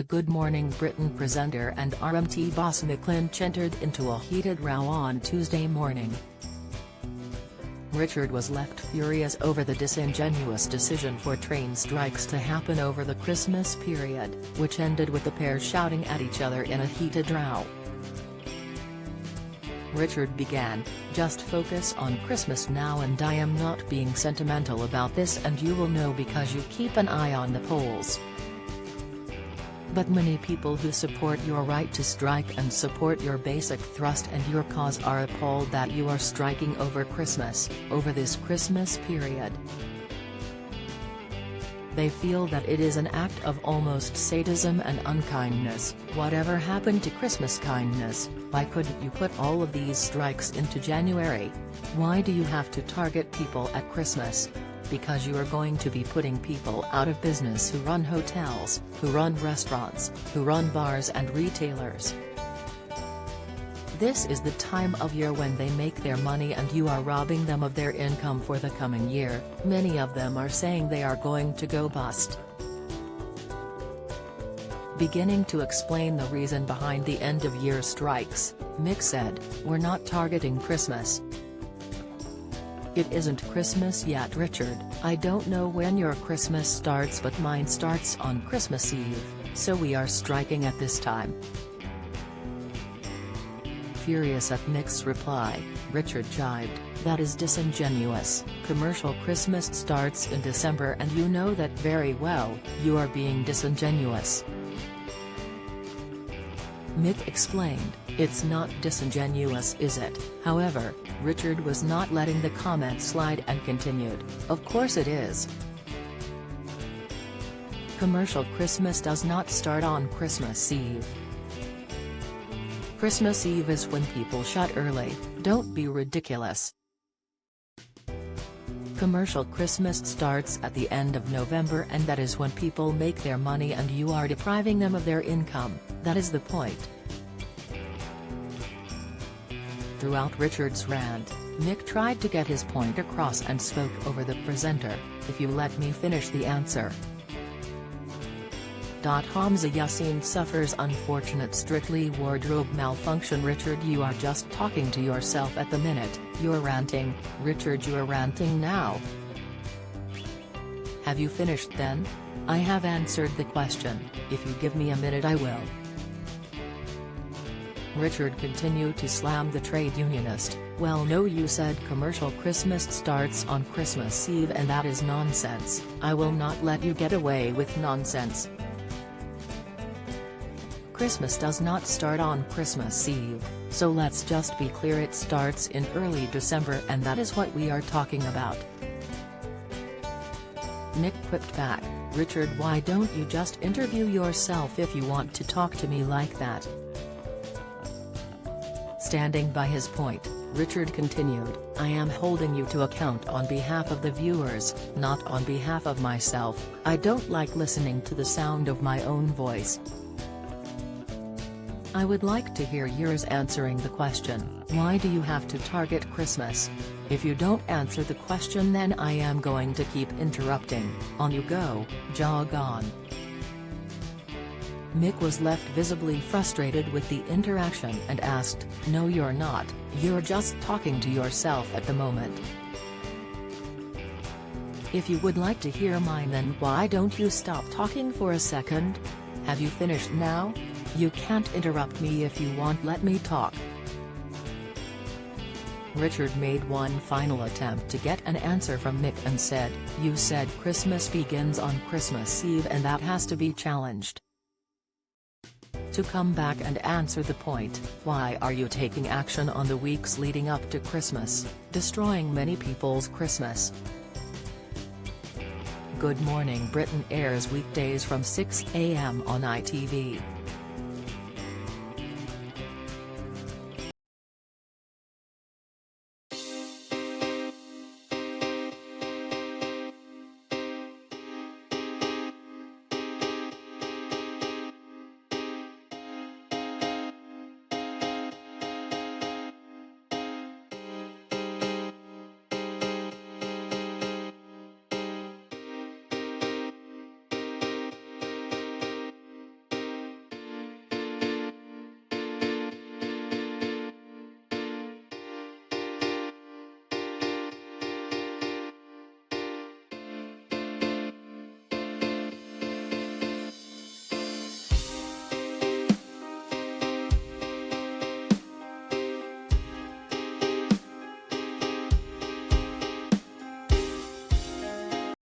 The Good Morning Britain presenter and RMT boss Mick Lynch entered into a heated row on Tuesday morning. Richard was left furious over the disingenuous decision for train strikes to happen over the Christmas period, which ended with the pair shouting at each other in a heated row. Richard began, "Just focus on Christmas now, and I am not being sentimental about this, and you will know because you keep an eye on the polls. But many people who support your right to strike and support your basic thrust and your cause are appalled that you are striking over Christmas, over this Christmas period. They feel that it is an act of almost sadism and unkindness. Whatever happened to Christmas kindness? Why couldn't you put all of these strikes into January? Why do you have to target people at Christmas? Because you are going to be putting people out of business who run hotels, who run restaurants, who run bars and retailers. This is the time of year when they make their money and you are robbing them of their income for the coming year. Many of them are saying they are going to go bust." Beginning to explain the reason behind the end-of-year strikes, Mick said, "We're not targeting Christmas. It isn't Christmas yet, Richard. I don't know when your Christmas starts, but mine starts on Christmas Eve, so we are striking at this time." Furious at Mick's reply, Richard jibed, "That is disingenuous. Commercial Christmas starts in December and you know that very well. You are being disingenuous." Mick explained, "It's not disingenuous, is it?" However, Richard was not letting the comment slide and continued, "Of course it is. Commercial Christmas does not start on Christmas Eve. Christmas Eve is when people shut early. Don't be ridiculous. Commercial Christmas starts at the end of November, and that is when people make their money and you are depriving them of their income. That is the point." Throughout Richard's rant, Mick tried to get his point across and spoke over the presenter, "If you let me finish the answer. Hamza Yassin suffers unfortunate Strictly wardrobe malfunction." "Richard, you are just talking to yourself at the minute. You're ranting, Richard, you're ranting now. Have you finished then? I have answered the question. If you give me a minute I will." Richard continued to slam the trade unionist, "Well no, you said commercial Christmas starts on Christmas Eve and that is nonsense. I will not let you get away with nonsense. Christmas does not start on Christmas Eve, so let's just be clear, it starts in early December and that is what we are talking about." Mick quipped back, "Richard, why don't you just interview yourself if you want to talk to me like that?" Standing by his point, Richard continued, "I am holding you to account on behalf of the viewers, not on behalf of myself. I don't like listening to the sound of my own voice. I would like to hear yours answering the question, why do you have to target Christmas? If you don't answer the question then I am going to keep interrupting. On you go, jog on." Mick was left visibly frustrated with the interaction and asked, "No you're not, you're just talking to yourself at the moment. If you would like to hear mine then why don't you stop talking for a second? Have you finished now? You can't interrupt me if you won't let me talk." Richard made one final attempt to get an answer from Mick and said, "You said Christmas begins on Christmas Eve and that has to be challenged. To come back and answer the point, why are you taking action on the weeks leading up to Christmas, destroying many people's Christmas?" Good Morning Britain airs weekdays from 6 a.m. on ITV.